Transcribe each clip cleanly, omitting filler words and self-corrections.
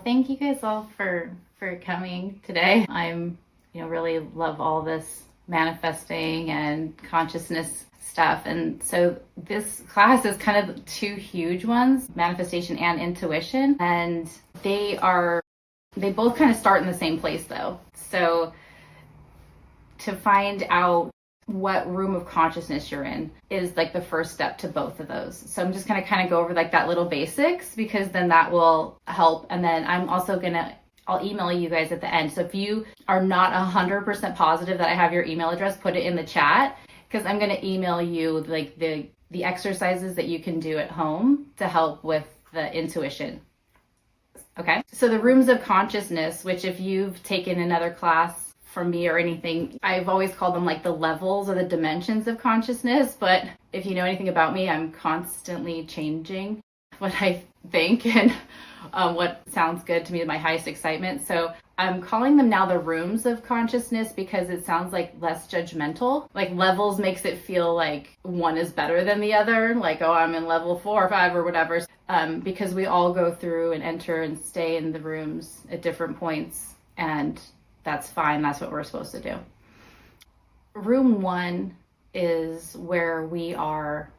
Thank you guys all for coming today. I'm really love all this manifesting and consciousness stuff. And so this class is kind of two huge ones, manifestation and intuition. And they both kind of start in the same place though. So to find out what room of consciousness you're in is like the first step to both of those. So I'm just going to kind of go over like that little basics, because then that will help. And then I'm also I'll email you guys at the end. So if you are not 100% positive that I have your email address, put it in the chat, because I'm going to email you like the exercises that you can do at home to help with the intuition. Okay. So the rooms of consciousness, which if you've taken another class from me or anything, I've always called them like the levels or the dimensions of consciousness. But if you know anything about me, I'm constantly changing what I think and what sounds good to me, my highest excitement. So I'm calling them now the rooms of consciousness, because it sounds like less judgmental. Like levels makes it feel like one is better than the other. Like, oh, I'm in level 4 or 5 or whatever. Because we all go through and enter and stay in the rooms at different points, and that's fine. That's what we're supposed to do. Room 1 is where we are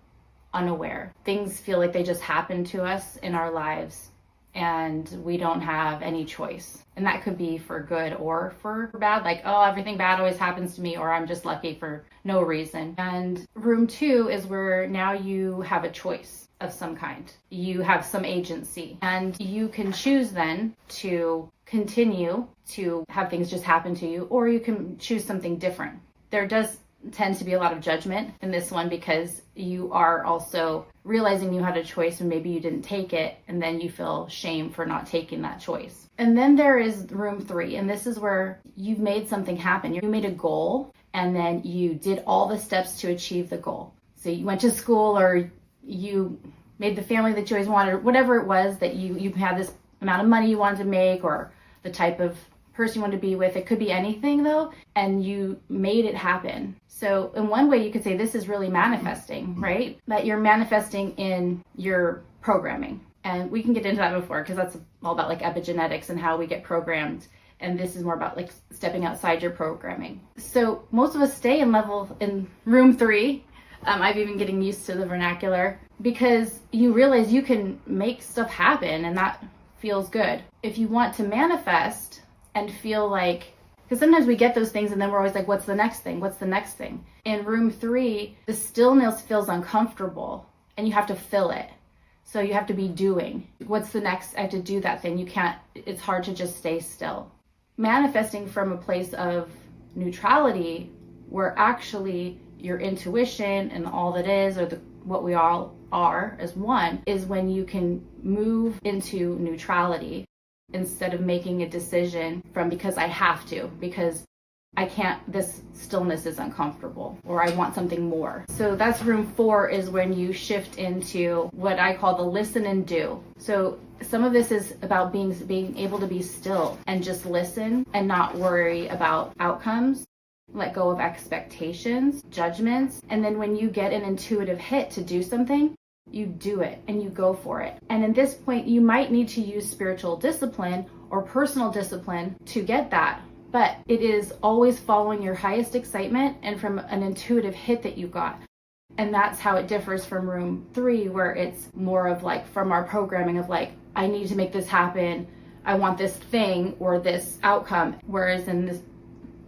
unaware. Things feel like they just happen to us in our lives and we don't have any choice. And that could be for good or for bad. Like, oh, everything bad always happens to me, or I'm just lucky for no reason. And room 2 is where now you have a choice of some kind. You have some agency, and you can choose then to continue to have things just happen to you, or you can choose something different. There does tend to be a lot of judgment in this one, because you are also realizing you had a choice and maybe you didn't take it, and then you feel shame for not taking that choice. And then there is room 3, and this is where you've made something happen. You made a goal, and then you did all the steps to achieve the goal. So you went to school, or you made the family that you always wanted, or whatever it was that you had this amount of money you wanted to make, or the type of person you wanted to be with. It could be anything though, and you made it happen. So in one way you could say this is really manifesting, right? That you're manifesting in your programming. And we can get into that before, because that's all about like epigenetics and how we get programmed. And this is more about like stepping outside your programming. So most of us stay in room 3. I've even getting used to the vernacular, because you realize you can make stuff happen, and that feels good. If you want to manifest and feel like, because sometimes we get those things and then we're always like, what's the next thing? What's the next thing? In room 3, the stillness feels uncomfortable and you have to fill it. So you have to be doing. What's the next? I have to do that thing. You can't, it's hard to just stay still. Manifesting from a place of neutrality, where actually your intuition and all that is, or what we all are as one, is when you can move into neutrality instead of making a decision from because I have to, because I can't, this stillness is uncomfortable, or I want something more. So that's room 4, is when you shift into what I call the listen and do. So some of this is about being able to be still and just listen and not worry about outcomes. Let go of expectations, judgments. And then when you get an intuitive hit to do something, you do it and you go for it. And at this point, you might need to use spiritual discipline or personal discipline to get that. But it is always following your highest excitement and from an intuitive hit that you got. And that's how it differs from room 3, where it's more of like from our programming of like, I need to make this happen. I want this thing or this outcome. Whereas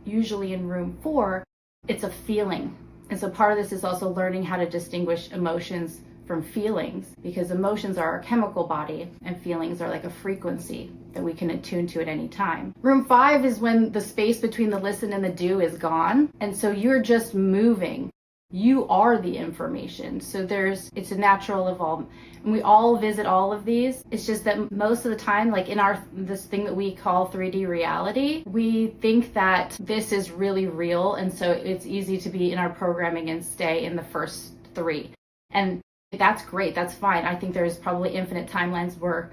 usually in room 4, it's a feeling. And so part of this is also learning how to distinguish emotions from feelings, because emotions are our chemical body and feelings are like a frequency that we can attune to at any time. Room 5 is when the space between the listen and the do is gone. And so you're just moving. You are the information. So it's a natural evolvement. And we all visit all of these. It's just that most of the time, like in this thing that we call 3D reality, we think that this is really real. And so it's easy to be in our programming and stay in the first 3. And that's great. That's fine. I think there's probably infinite timelines where,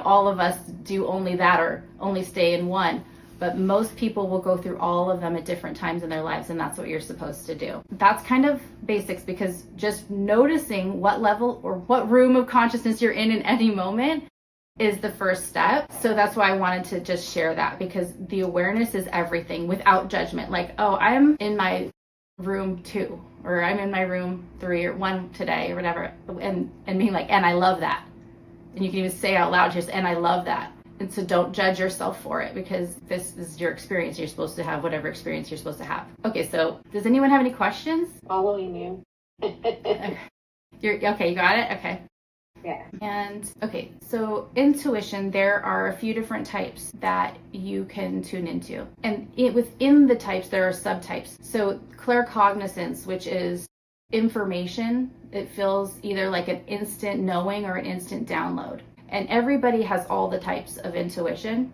all of us do only that or only stay in one. But most people will go through all of them at different times in their lives, and that's what you're supposed to do. That's kind of basics, because just noticing what level or what room of consciousness you're in any moment is the first step. So that's why I wanted to just share that, because the awareness is everything without judgment. Like, oh, I'm in my room 2, or I'm in my room 3 or 1 today or whatever. And being like, and I love that. And you can even say out loud just, and I love that. And so don't judge yourself for it, because this is your experience. You're supposed to have whatever experience you're supposed to have. Okay, so does anyone have any questions? Following you. You're okay, you got it? Okay. Yeah. And okay, so intuition, there are a few different types that you can tune into. And within the types, there are subtypes. So claircognizance, which is information, it feels either like an instant knowing or an instant download. And everybody has all the types of intuition.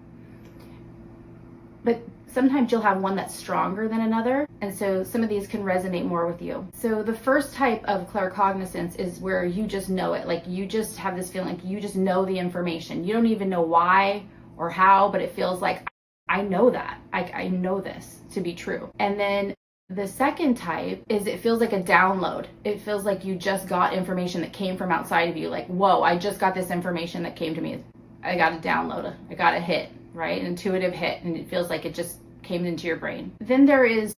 But sometimes you'll have one that's stronger than another. And so some of these can resonate more with you. So the first type of claircognizance is where you just know it. Like you just have this feeling like you just know the information. You don't even know why or how, but it feels like, I know that. I know this to be true. And then the second type is it feels like a download. It feels like you just got information that came from outside of you. Like, whoa, I just got this information that came to me. I got a download. I got a hit, right? An intuitive hit. And it feels like it just came into your brain. Then there is,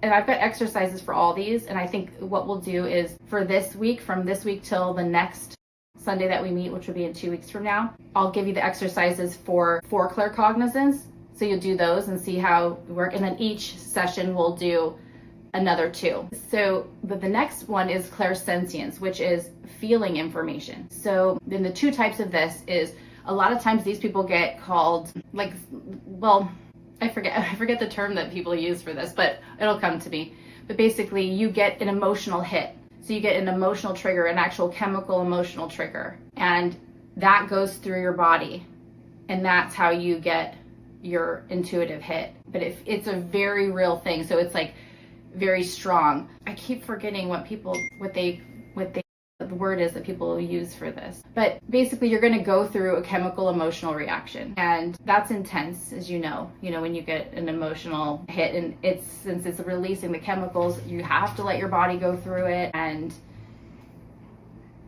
and I've got exercises for all these. And I think what we'll do is for this week, from this week till the next Sunday that we meet, which will be in 2 weeks from now, I'll give you the exercises for claircognizance. So you'll do those and see how it work. And then each session we'll do another 2. So, but the next one is clairsentience, which is feeling information. So then the 2 types of this is a lot of times these people get called like, well, I forget the term that people use for this, but it'll come to me. But basically you get an emotional hit. So you get an emotional trigger, an actual chemical emotional trigger, and that goes through your body. And that's how you get your intuitive hit. But it's a very real thing. So it's like very strong. I keep forgetting what the word is that people use for this. But basically you're going to go through a chemical emotional reaction, and that's intense, as you know, when you get an emotional hit, and since it's releasing the chemicals, you have to let your body go through it, and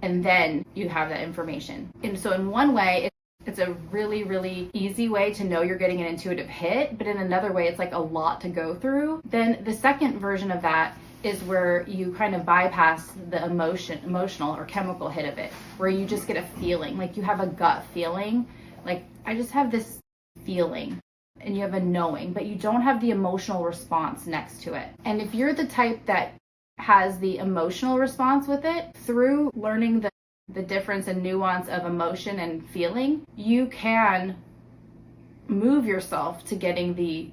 then you have that information. And so in one way, it's a really, really easy way to know you're getting an intuitive hit, but in another way, it's like a lot to go through. Then the second version of that is where you kind of bypass the emotional or chemical hit of it, where you just get a feeling, like you have a gut feeling, like I just have this feeling, and you have a knowing, but you don't have the emotional response next to it. And if you're the type that has the emotional response with it, through learning the difference and nuance of emotion and feeling, you can move yourself to getting the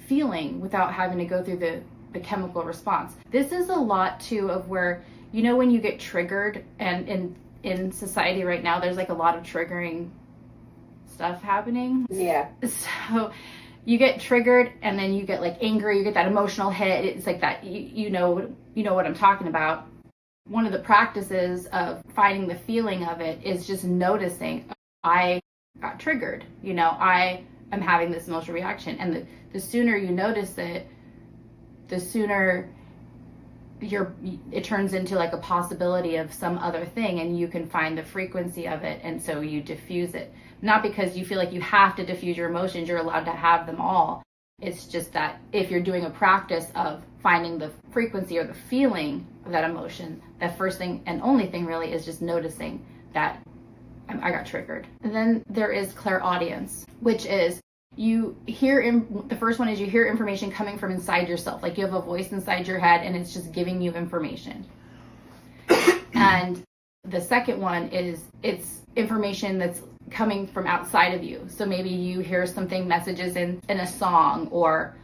feeling without having to go through the chemical response. This is a lot too of where, when you get triggered, and in society right now, there's like a lot of triggering stuff happening. Yeah. So you get triggered and then you get like angry, you get that emotional hit. It's like that, you know what I'm talking about. One of the practices of finding the feeling of it is just noticing, I got triggered, I am having this emotional reaction. And the sooner you notice it, the sooner it turns into like a possibility of some other thing, and you can find the frequency of it, and so you diffuse it. Not because you feel like you have to diffuse your emotions, you're allowed to have them all. It's just that if you're doing a practice of finding the frequency or the feeling of that emotion, that first thing and only thing really is just noticing that I got triggered. And then there is clairaudience, which is the first one is you hear information coming from inside yourself. Like you have a voice inside your head and it's just giving you information. And the second one is it's information that's coming from outside of you. So maybe you hear something, messages in a song, or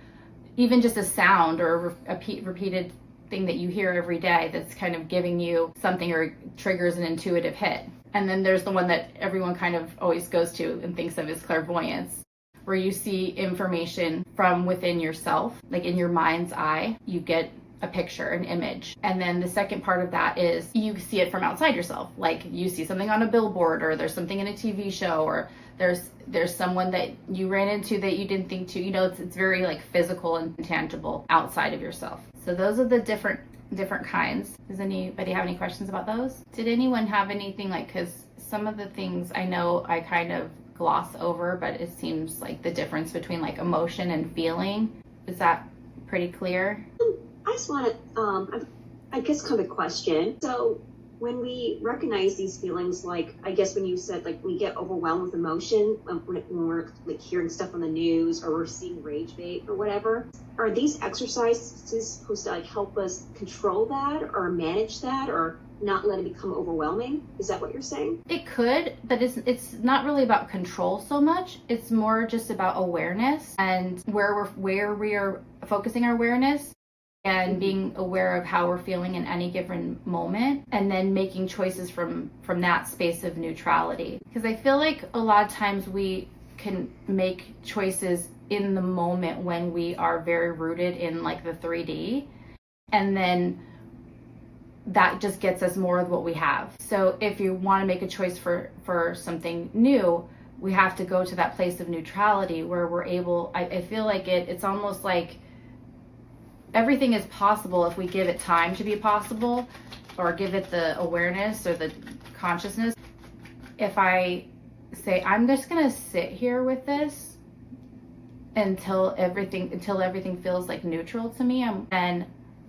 even just a sound or a repeated thing that you hear every day that's kind of giving you something or triggers an intuitive hit. And then there's the one that everyone kind of always goes to and thinks of as clairvoyance, where you see information from within yourself, like in your mind's eye, you get a picture, an image. And then the second part of that is you see it from outside yourself. Like you see something on a billboard, or there's something in a TV show, or there's someone that you ran into that you didn't think to, it's very like physical and tangible outside of yourself. So those are the different different kinds. Does anybody have any questions about those? Did anyone have anything like, because some of the things I know I kind of gloss over, but it seems like the difference between like emotion and feeling, is that pretty clear? I just want to, I guess, kind of a question. So when we recognize these feelings, like, I guess when you said, like, we get overwhelmed with emotion when we're like hearing stuff on the news or we're seeing rage bait or whatever, are these exercises supposed to like help us control that or manage that or not let it become overwhelming? Is that what you're saying? It could, but it's not really about control so much. It's more just about awareness and where we are focusing our awareness and being aware of how we're feeling in any given moment, and then making choices from that space of neutrality. Because I feel like a lot of times we can make choices in the moment when we are very rooted in like the 3D, and then that just gets us more of what we have. So if you want to make a choice for something new, we have to go to that place of neutrality where we're able, I feel like it's almost like everything is possible if we give it time to be possible, or give it the awareness or the consciousness. If I say, I'm just gonna sit here with this until everything feels like neutral to me,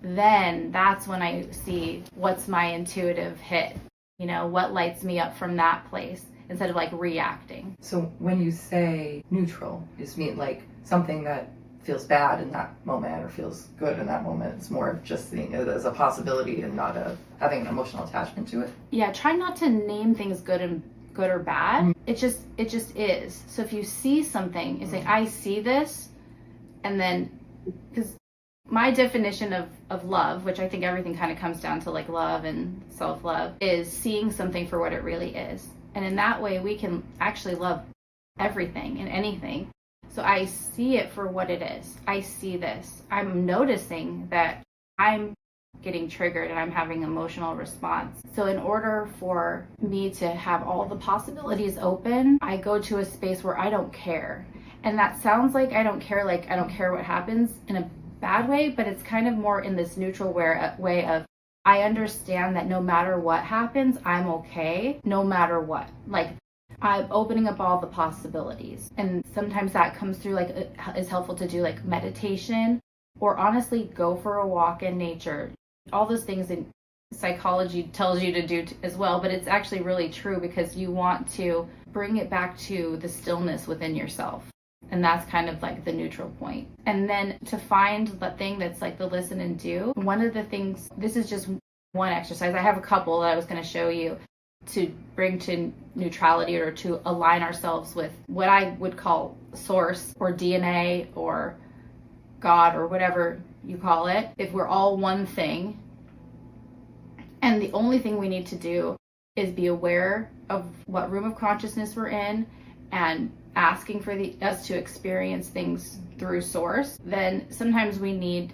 then that's when I see what's my intuitive hit, what lights me up from that place instead of like reacting. So when you say neutral, you just mean like something that feels bad in that moment or feels good in that moment. It's more of just seeing it as a possibility and not having an emotional attachment to it. Yeah, try not to name things good or bad. It just is. So if you see something, you say, I see this, and then, because my definition of love, which I think everything kind of comes down to like love and self-love, is seeing something for what it really is. And in that way, we can actually love everything and anything. So I see it for what it is. I see this. I'm noticing that I'm getting triggered and I'm having emotional response. So in order for me to have all the possibilities open, I go to a space where I don't care. And that sounds like I don't care what happens in a bad way, but it's kind of more in this neutral way of, I understand that no matter what happens, I'm okay, no matter what. Like, I'm opening up all the possibilities. And sometimes that comes through, like, is helpful to do like meditation, or honestly go for a walk in nature. All those things in psychology tells you to do as well, but it's actually really true because you want to bring it back to the stillness within yourself. And that's kind of like the neutral point. And then to find the thing that's like the listen and do, one of the things, this is just one exercise. I have a couple that I was going to show you to bring to neutrality, or to align ourselves with what I would call source or DNA or God or whatever you call it. If we're all one thing, and the only thing we need to do is be aware of what room of consciousness we're in and asking for us to experience things through source, then sometimes we need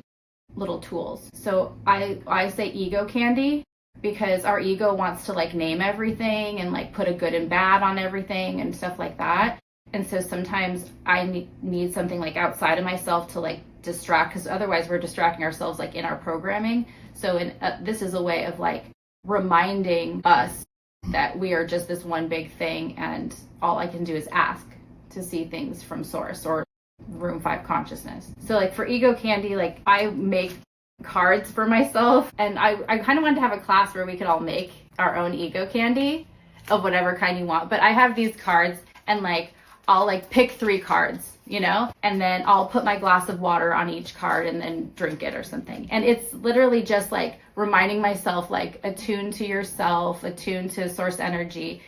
little tools. So I say ego candy, because our ego wants to like name everything and like put a good and bad on everything and stuff like that. And so sometimes I need something like outside of myself to like distract, because otherwise we're distracting ourselves like in our programming. So this is a way of like reminding us that we are just this one big thing, and all I can do is ask to see things from source or room 5 consciousness. So like for ego candy, like I make cards for myself, and I kind of wanted to have a class where we could all make our own ego candy of whatever kind you want. But I have these cards, and like I'll like pick 3 cards, and then I'll put my glass of water on each card and then drink it or something. And it's literally just like reminding myself, like, attune to yourself, attune to source energy.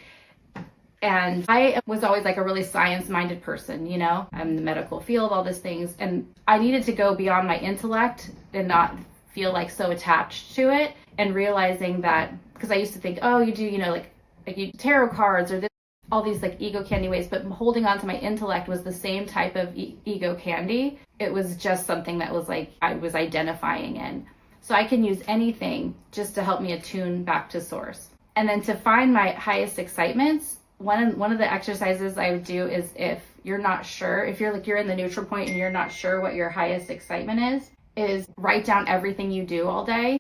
And I was always like a really science-minded person, I'm in the medical field, all these things. And I needed to go beyond my intellect and not feel like so attached to it, and realizing that, because I used to think, oh, you do, like you tarot cards or this, all these like ego candy ways, but holding on to my intellect was the same type of ego candy. It was just something that was like I was identifying in. So I can use anything just to help me attune back to source. And then to find my highest excitements, one of the exercises I would do is, if you're not sure, if you're in the neutral point and you're not sure what your highest excitement is write down everything you do all day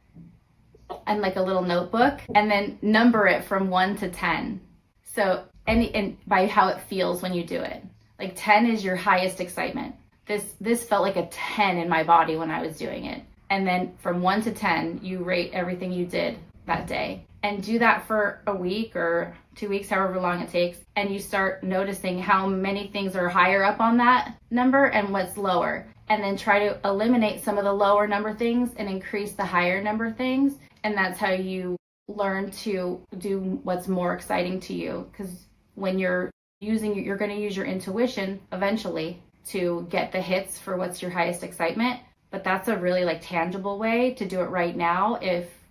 and like a little notebook, and then number it from 1 to 10. So and by how it feels when you do it. Like 10 is your highest excitement. This felt like a 10 in my body when I was doing it. And then from 1 to 10, you rate everything you did that day. And do that for a week or 2 weeks, however long it takes. And you start noticing how many things are higher up on that number and what's lower. And then try to eliminate some of the lower number things and increase the higher number things. And that's how you learn to do what's more exciting to you. Because when you're going to use your intuition eventually to get the hits for what's your highest excitement. But that's a really like tangible way to do it right now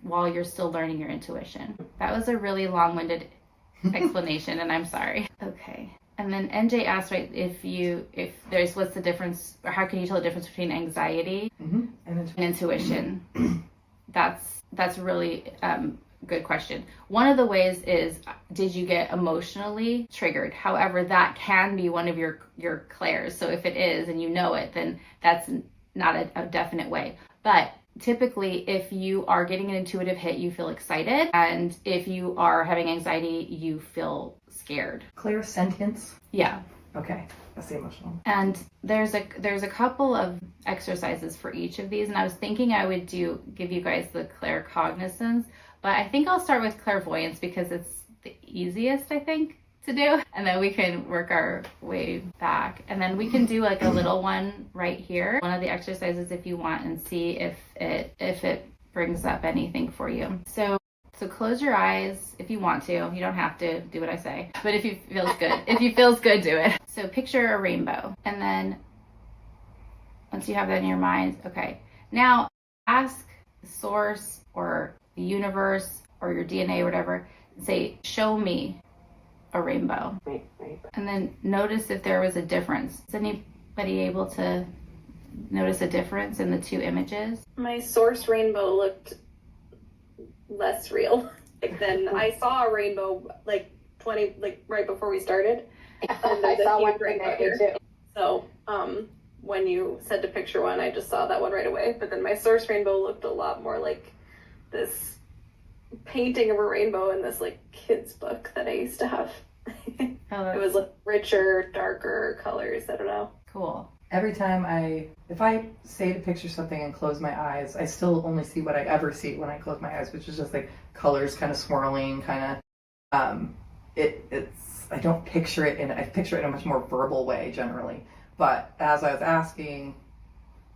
while you're still learning your intuition. That was a really long-winded explanation, and I'm sorry. Okay. And then NJ asked, right, what's the difference, or how can you tell the difference between anxiety and intuition? That's really good question. One of the ways is, did you get emotionally triggered? However, that can be one of your clairs. So if it is and you know it, then that's not a definite way. But typically, if you are getting an intuitive hit, you feel excited. And if you are having anxiety, you feel scared. Clear sentience? Yeah. Okay. That's the emotional. And there's a couple of exercises for each of these. And I was thinking I would give you guys the claircognizance. But I think I'll start with clairvoyance because it's the easiest, I think, to do. And then we can work our way back. And then we can do like a little one right here. One of the exercises if you want, and see if it brings up anything for you. So close your eyes if you want to. You don't have to do what I say. But if it feels good, do it. So picture a rainbow. And then once you have that in your mind, okay. Now ask the source or the universe or your DNA or whatever, say, show me a rainbow. Right. And then notice if there was a difference. Is anybody able to notice a difference in the two images? My source rainbow looked less real. Like then I saw a rainbow right before we started. And I saw one rainbow here too. So when you said to picture one, I just saw that one right away. But then my source rainbow looked a lot more like this painting of a rainbow in this like kids book that I used to have. It was like richer, darker colors. I don't know. Cool. Every time if I say to picture something and close my eyes, I still only see what I ever see when I close my eyes, which is just like colors kind of swirling, kind of, I don't picture it I picture it in a much more verbal way generally. But as I was asking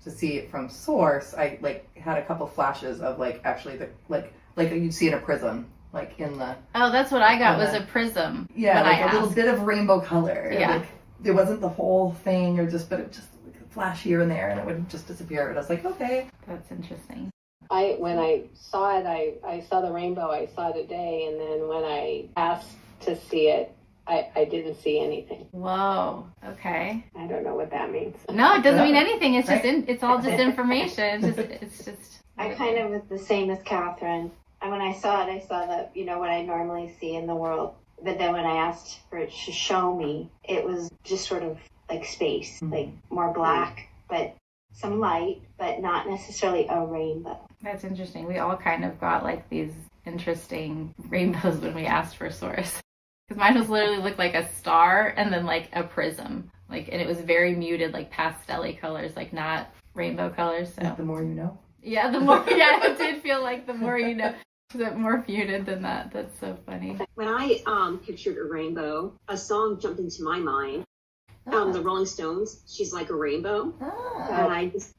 to see it from source, I like had a couple flashes of like actually like you'd see in a prism, like in the. Oh, that's what I got was a prism. Yeah, like a little bit of rainbow color. Yeah. Like, it wasn't the whole thing, but it just would flash here and there, and it would just disappear. And I was like, okay. That's interesting. When I saw it, I saw the rainbow I saw today, and then when I asked to see it, I didn't see anything. Whoa. Okay. I don't know what that means. No, it doesn't mean anything. It's just it's all just information. It's just. I kind of was the same as Catherine. And when I saw it, I saw that, what I normally see in the world. But then when I asked for it to show me, it was just sort of like space, like more black, but some light, but not necessarily a rainbow. That's interesting. We all kind of got like these interesting rainbows when we asked for source. Because mine was literally looked like a star and then like a prism. And it was very muted, like pastel-y colors, like not rainbow colors. So The more you know. Yeah, it did feel like the more you know. More muted than that. That's so funny. When I pictured a rainbow, a song jumped into my mind. The Rolling Stones, She's Like a Rainbow. And I just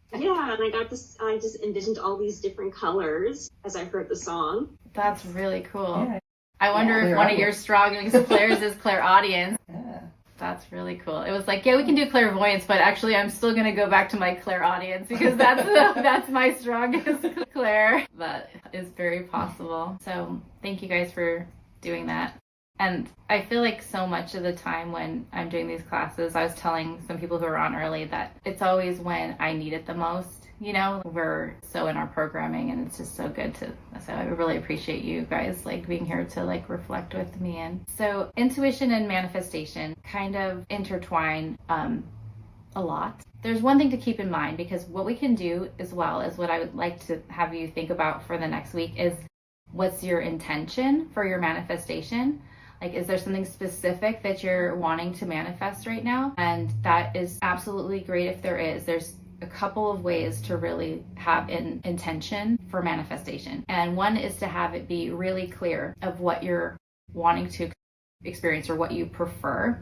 envisioned all these different colors as I heard the song. That's really cool. Yeah. I wonder if one of your strongest clairs is clairaudience. Yeah. That's really cool. It was like, yeah, we can do clairvoyance, but actually I'm still going to go back to my clairaudience because that's my strongest clair. That is very possible. So thank you guys for doing that. And I feel like so much of the time when I'm doing these classes, I was telling some people who were on early that it's always when I need it the most. We're so in our programming and it's just so good so I really appreciate you guys being here to reflect with me. And so intuition and manifestation kind of intertwine a lot. There's one thing to keep in mind, because what we can do as well as what I would like to have you think about for the next week is what's your intention for your manifestation? Like, is there something specific that you're wanting to manifest right now? And that is absolutely great if there is. There's a couple of ways to really have an intention for manifestation. And one is to have it be really clear of what you're wanting to experience or what you prefer.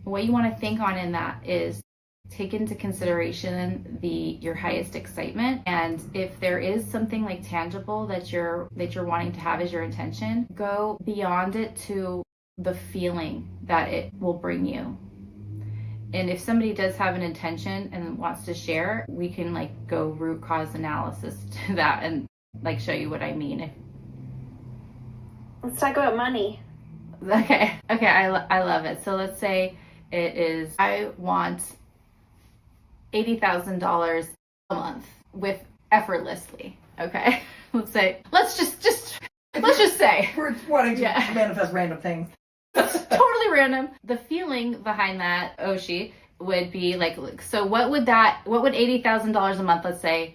What you want to think on in that is take into consideration your highest excitement, and if there is something like tangible that you're wanting to have as your intention, go beyond it to the feeling that it will bring you. And if somebody does have an intention and wants to share, we can like go root cause analysis to that and like show you what I mean. Let's talk about money. Okay, I love it. So let's say it is, I want $80,000 a month with effortlessly. Okay, let's just say We're wanting to manifest random things. totally random. The feeling behind that, Oshi, would be like, so what would $80,000 a month, let's say,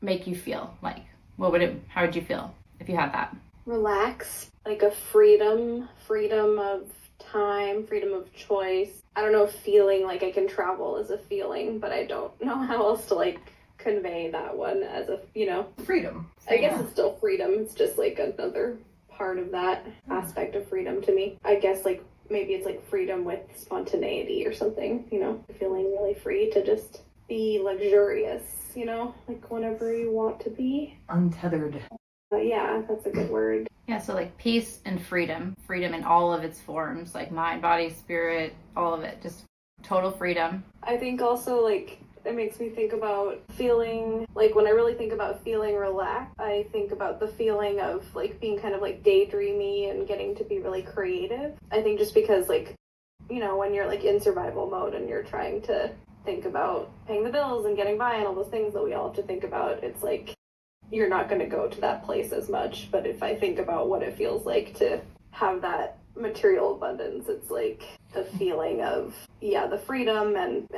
make you feel like? How would you feel if you had that? Relax, like a freedom of time, freedom of choice. I don't know if feeling like I can travel is a feeling, but I don't know how else to like convey that one as a, Freedom. I guess it's still freedom. It's just like another part of that aspect of freedom to me. I guess like maybe it's like freedom with spontaneity or something, feeling really free to just be luxurious, like whenever you want to be. Untethered. Yeah, that's a good word. Yeah, so like peace and freedom in all of its forms, like mind, body, spirit, all of it, just total freedom. I think also like it makes me think about feeling, like when I really think about feeling relaxed, I think about the feeling of like being kind of like daydreamy and getting to be really creative. I think just because like, when you're like in survival mode and you're trying to think about paying the bills and getting by and all those things that we all have to think about, it's like you're not going to go to that place as much. But if I think about what it feels like to have that material abundance, it's like the feeling of the freedom and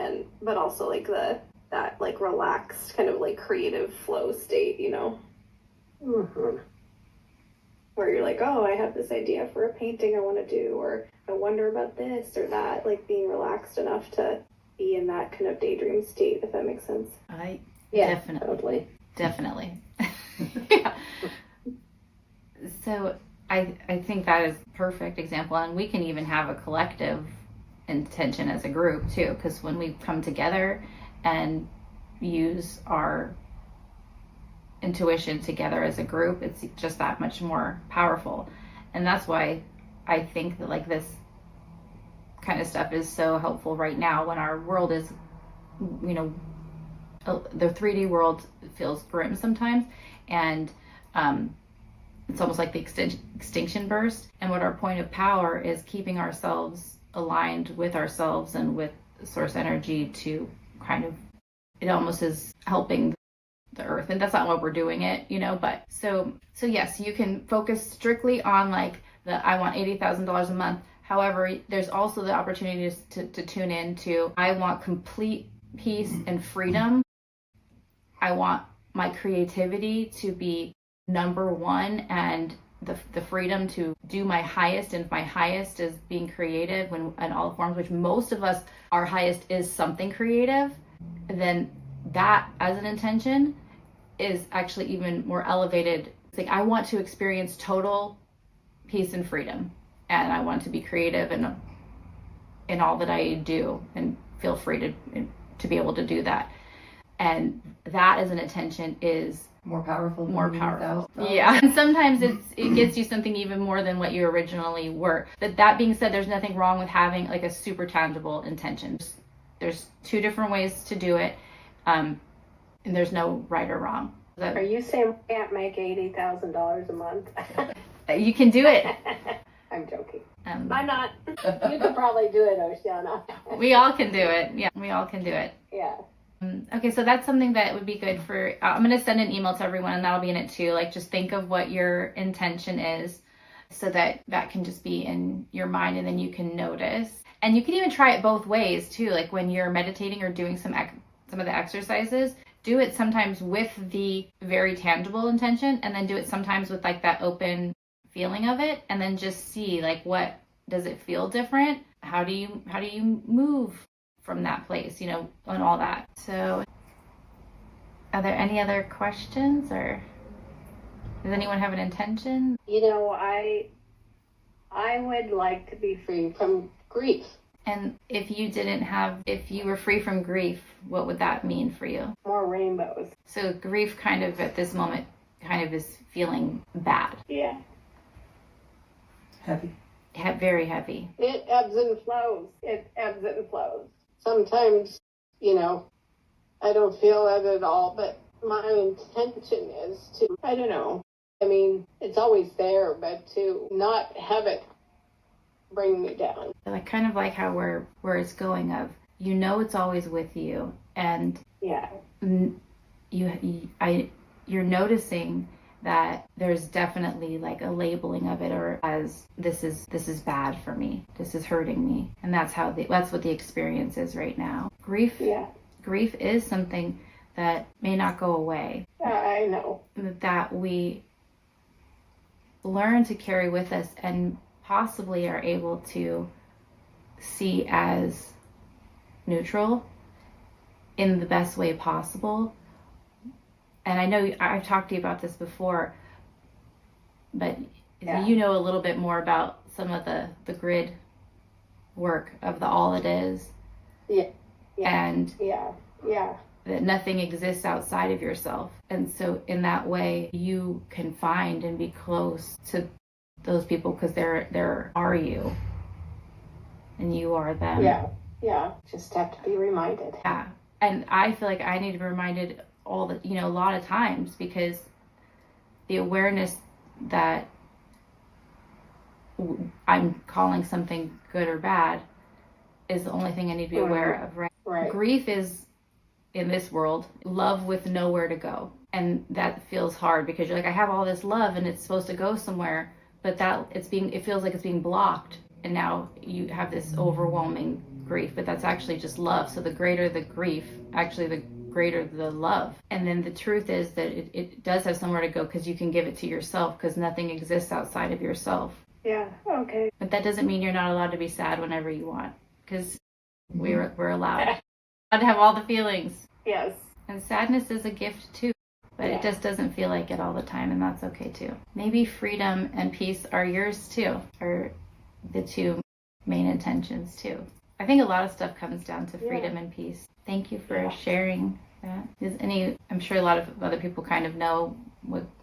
but also like that like relaxed kind of like creative flow state, Mm-hmm. where you're like, oh, I have this idea for a painting I want to do, or I wonder about this or that, like being relaxed enough to be in that kind of daydream state, if that makes sense. Yeah, Definitely. Yeah. So I think that is a perfect example, and we can even have a collective intention as a group too, because when we come together and use our intuition together as a group, it's just that much more powerful. And that's why I think that like this kind of stuff is so helpful right now when our world is, the 3D world feels grim sometimes, and it's almost like the extinction burst. And what our point of power is keeping ourselves aligned with ourselves and with source energy to kind of, it almost is helping the earth. And that's not what we're doing it, but so yes, you can focus strictly on like I want $80,000 a month. However, there's also the opportunity to tune into, I want complete peace and freedom. I want my creativity to be number one, and the freedom to do my highest, and if my highest is being creative in all forms, which most of us, our highest is something creative, then that as an intention is actually even more elevated. It's like, I want to experience total peace and freedom, and I want to be creative in all that I do and feel free to be able to do that. And that as an intention is More powerful. Yeah. And sometimes it gets you something even more than what you originally were. But that being said, there's nothing wrong with having like a super tangible intention. There's two different ways to do it. And there's no right or wrong. Are you saying we can't make $80,000 a month? You can do it. I'm joking. Why not? You could probably do it, Oceana. We all can do it. Yeah, we all can do it. Yeah. Okay, so that's something that would be good for, I'm going to send an email to everyone, and that'll be in it too. Like, just think of what your intention is so that can just be in your mind, and then you can notice. And you can even try it both ways too. Like when you're meditating or doing some of the exercises, do it sometimes with the very tangible intention, and then do it sometimes with like that open feeling of it, and then just see like, what does it feel different? How do you move from that place, you know, and all that. So are there any other questions, or does anyone have an intention? You know, I would like to be free from grief. And if you were free from grief, what would that mean for you? More rainbows. So grief kind of at this moment kind of is feeling bad. Yeah. Heavy. Very heavy. It ebbs and flows. It ebbs and flows. Sometimes, you know, I don't feel it at all, but my intention is to, I don't know. I mean, it's always there, but to not have it bring me down. Like kind of like how where it's going of, you know, it's always with you, and Yeah. you're noticing that there's definitely like a labeling of it, or as this is bad for me, this is hurting me, and that's what the experience is right now. Grief is something that may not go away. I know. That we learn to carry with us and possibly are able to see as neutral in the best way possible. And I know I've talked to you about this before, but you know a little bit more about some of the grid work of the all it is. Yeah. And Yeah. that nothing exists outside of yourself. And so in that way, you can find and be close to those people, because there are you and you are them. Yeah. Just have to be reminded. Yeah. And I feel like I need to be reminded a lot of times, because the awareness that I'm calling something good or bad is the only thing I need to be aware of, right? Right. Grief is, in this world, love with nowhere to go. And that feels hard, because you're like, I have all this love and it's supposed to go somewhere, but it feels like it's being blocked. And now you have this overwhelming grief, but that's actually just love. So the greater the grief, actually the greater the love. And then the truth is that it does have somewhere to go, because you can give it to yourself, because nothing exists outside of yourself. Yeah. Okay. But that doesn't mean you're not allowed to be sad whenever you want, because we're allowed to have all the feelings. Yes. And sadness is a gift too, but it just doesn't feel like it all the time, and that's okay too. Maybe freedom and peace are yours too, or the two main intentions too. I think a lot of stuff comes down to freedom and peace. Thank you for sharing that. I'm sure a lot of other people kind of know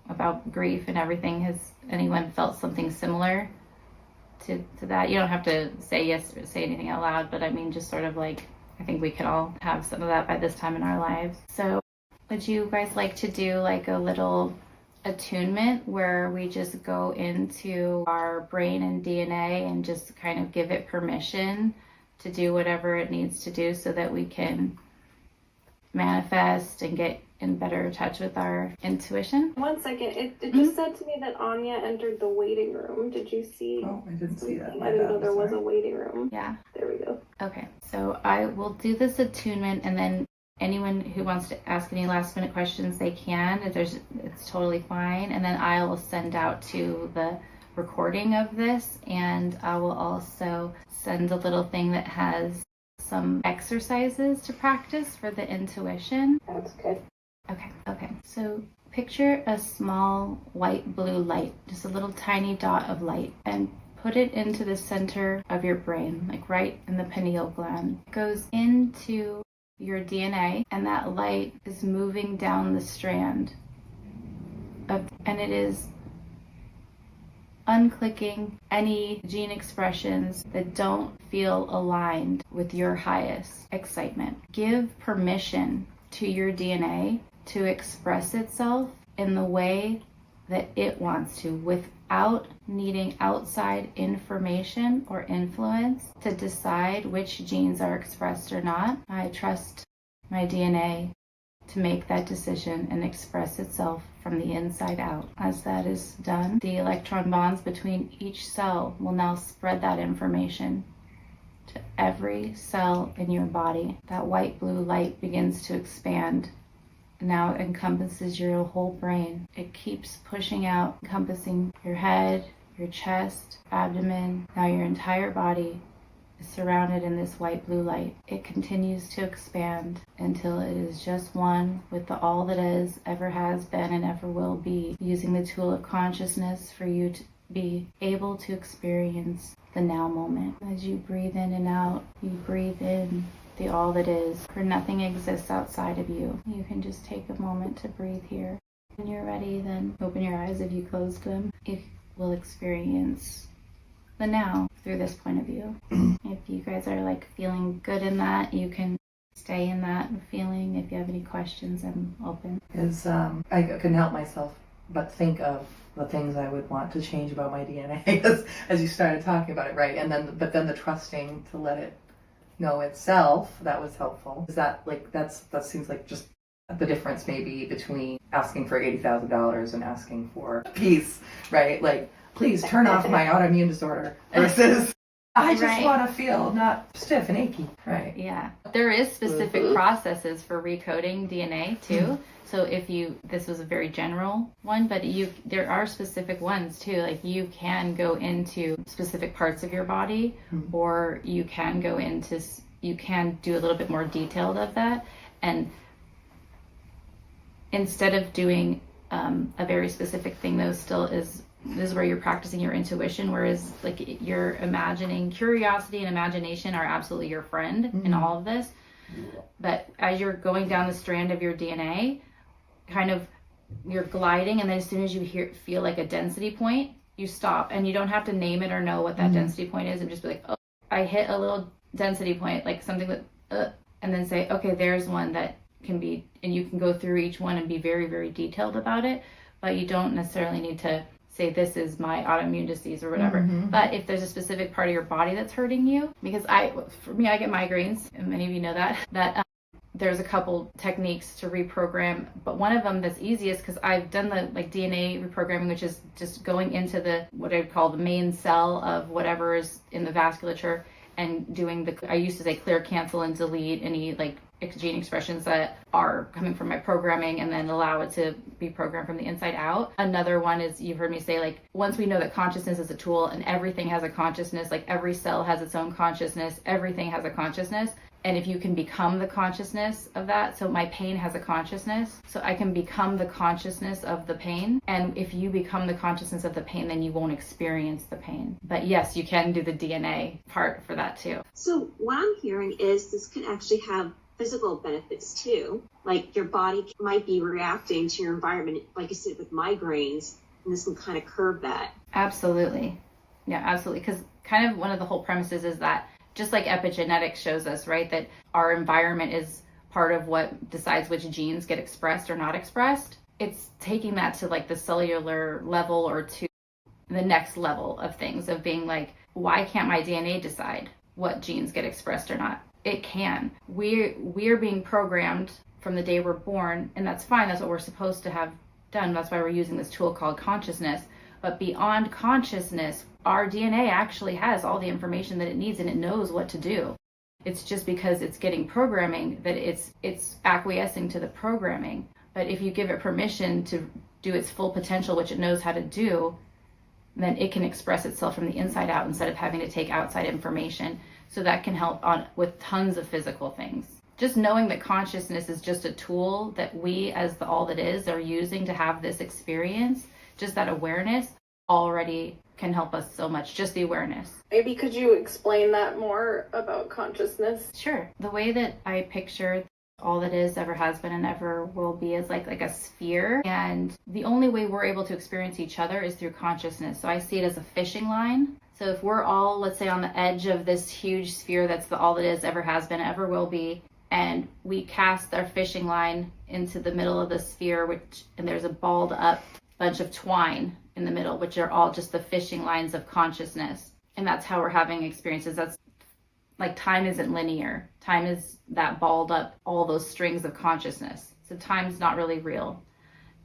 about grief and everything. Has anyone felt something similar to that? You don't have to say yes or say anything out loud, but I mean, just sort of like, I think we could all have some of that by this time in our lives. So would you guys like to do like a little attunement where we just go into our brain and DNA and just kind of give it permission to do whatever it needs to do, so that we can manifest and get in better touch with our intuition? 1 second. It just said to me that Anya entered the waiting room. Did you see? Oh, I didn't see that. I didn't know there was a waiting room. Yeah. There we go. Okay, so I will do this attunement, and then anyone who wants to ask any last minute questions, they can. It's totally fine. And then I will send out to the recording of this, and I will also send a little thing that has some exercises to practice for the intuition. That's good. Okay. So picture a small white blue light, just a little tiny dot of light, and put it into the center of your brain, like right in the pineal gland. It goes into your DNA, and that light is moving down the strand and it is unclicking any gene expressions that don't feel aligned with your highest excitement. Give permission to your DNA to express itself in the way that it wants to, without needing outside information or influence to decide which genes are expressed or not. I trust my DNA to make that decision and express itself from the inside out. As that is done, the electron bonds between each cell will now spread that information to every cell in your body. That white blue light begins to expand now encompasses your whole brain. It keeps pushing out, encompassing your head, your chest, abdomen, now your entire body is surrounded in this white blue light. It continues to expand until it is just one with the all that is, ever has been, and ever will be, using the tool of consciousness for you to be able to experience the now moment. As you breathe in and out, you breathe in the all that is, for nothing exists outside of you. You can just take a moment to breathe here. When you're ready, then open your eyes if you closed them. You will experience the now through this point of view. If you guys are like feeling good in that, you can stay in that feeling. If you have any questions, I'm open. I couldn't help myself but think of the things I would want to change about my DNA as you started talking about it, right? But then the trusting to let it know itself, that was helpful. Is that like, that seems like just the difference maybe between asking for $80,000 and asking for peace, right? Like, please turn off my autoimmune disorder versus I just want to feel not stiff and achy, right? Yeah. There is specific processes for recoding DNA too. So this was a very general one, but there are specific ones too. Like you can go into specific parts of your body, or you can do a little bit more detailed of that. And instead of doing a very specific thing, though, still this is where you're practicing your intuition, whereas like you're imagining, curiosity and imagination are absolutely your friend in all of this. But as you're going down the strand of your DNA, kind of you're gliding, and then as soon as you feel like a density point, you stop, and you don't have to name it or know what that density point is, and just be like, oh, I hit a little density point, like something that, and then say, okay, there's one that can be, and you can go through each one and be very, very detailed about it, but you don't necessarily need to say this is my autoimmune disease or whatever. But if there's a specific part of your body that's hurting you, because for me, I get migraines, and many of you know that there's a couple techniques to reprogram, but one of them that's easiest, because I've done the like DNA reprogramming, which is just going into what I would call the main cell of whatever is in the vasculature, and doing I used to say clear, cancel, and delete any like gene expressions that are coming from my programming, and then allow it to be programmed from the inside out. Another one is, you've heard me say, like, once we know that consciousness is a tool and everything has a consciousness, like every cell has its own consciousness, everything has a consciousness. And if you can become the consciousness of that, so my pain has a consciousness, so I can become the consciousness of the pain. And if you become the consciousness of the pain, then you won't experience the pain. But yes, you can do the DNA part for that too. So what I'm hearing is this can actually have physical benefits too. Like your body might be reacting to your environment, like you said, with migraines, and this can kind of curb that. Absolutely. Yeah, absolutely. Because kind of one of the whole premises is that, just like epigenetics shows us, right, that our environment is part of what decides which genes get expressed or not expressed. It's taking that to like the cellular level, or to the next level of things, of being like, why can't my DNA decide what genes get expressed or not? It can. We're being programmed from the day we're born, and that's fine. That's what we're supposed to have done. That's why we're using this tool called consciousness. But beyond consciousness, our DNA actually has all the information that it needs, and it knows what to do. It's just because it's getting programming that it's acquiescing to the programming. But if you give it permission to do its full potential, which it knows how to do, then it can express itself from the inside out instead of having to take outside information. So that can help with tons of physical things. Just knowing that consciousness is just a tool that we, as the all that is, are using to have this experience, just that awareness already can help us so much. Just the awareness. Maybe could you explain that more about consciousness? Sure. The way that I picture all that is, ever has been, and ever will be is like a sphere, and the only way we're able to experience each other is through consciousness. So I see it as a fishing line. So if we're all, let's say, on the edge of this huge sphere that's the all that is, ever has been, ever will be, and we cast our fishing line into the middle of the sphere, and there's a balled up bunch of twine in the middle, which are all just the fishing lines of consciousness. And that's how we're having experiences. That's like, time isn't linear. Time is that balled up, all those strings of consciousness. So time's not really real,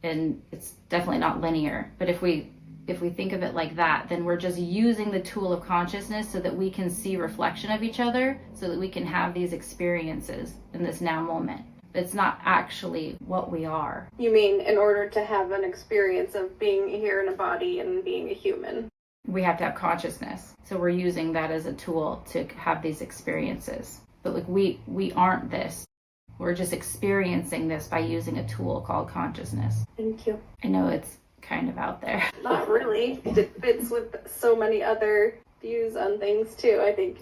and it's definitely not linear. But if we think of it like that, then we're just using the tool of consciousness so that we can see reflection of each other, so that we can have these experiences in this now moment. It's not actually what we are. You mean in order to have an experience of being here in a body and being a human? We have to have consciousness. So we're using that as a tool to have these experiences. But like we aren't this. We're just experiencing this by using a tool called consciousness. Thank you. I know it's kind of out there. Not really. It fits with so many other views on things too. I think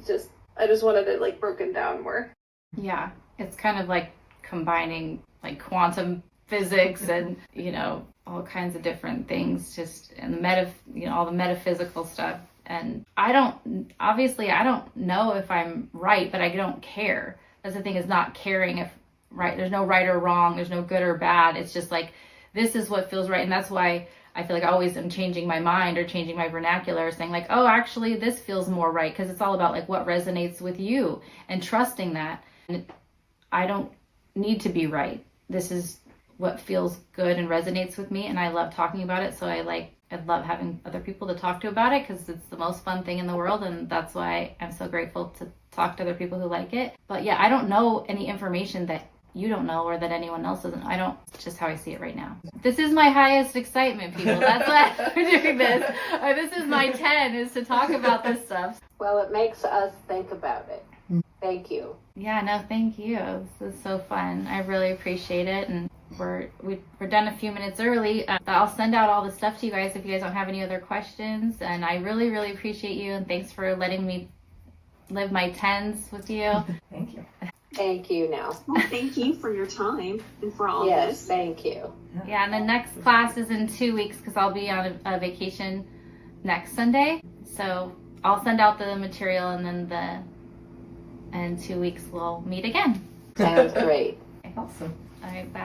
I just wanted it like broken down more. Yeah, it's kind of like combining like quantum physics and, you know, all kinds of different things, just and all the metaphysical stuff. And I don't know if I'm right, but I don't care. That's the thing, is not caring if right. There's no right or wrong. There's no good or bad. It's just like, this is what feels right. And that's why I feel like I always am changing my mind or changing my vernacular, saying like, oh, actually this feels more right. Because it's all about like what resonates with you and trusting that. And I don't need to be right. This is what feels good and resonates with me. And I love talking about it. So I love having other people to talk to about it, because it's the most fun thing in the world. And that's why I'm so grateful to talk to other people who like it. But yeah, I don't know any information that you don't know or that anyone else doesn't. It's just how I see it right now. This is my highest excitement, people. That's why we're doing this. This is my 10, is to talk about this stuff. Well, it makes us think about it. Thank you. Yeah, no, thank you. This is so fun. I really appreciate it. And we're done a few minutes early. But I'll send out all the stuff to you guys if you guys don't have any other questions. And I really, really appreciate you. And thanks for letting me live my 10s with you. Thank you. Thank you now. Well, thank you for your time and for all Yes, this. thank you. Yeah, and the next class is in 2 weeks, because I'll be on a vacation next Sunday. So I'll send out the material, and then in 2 weeks we'll meet again. Sounds great. Awesome. All right, bye.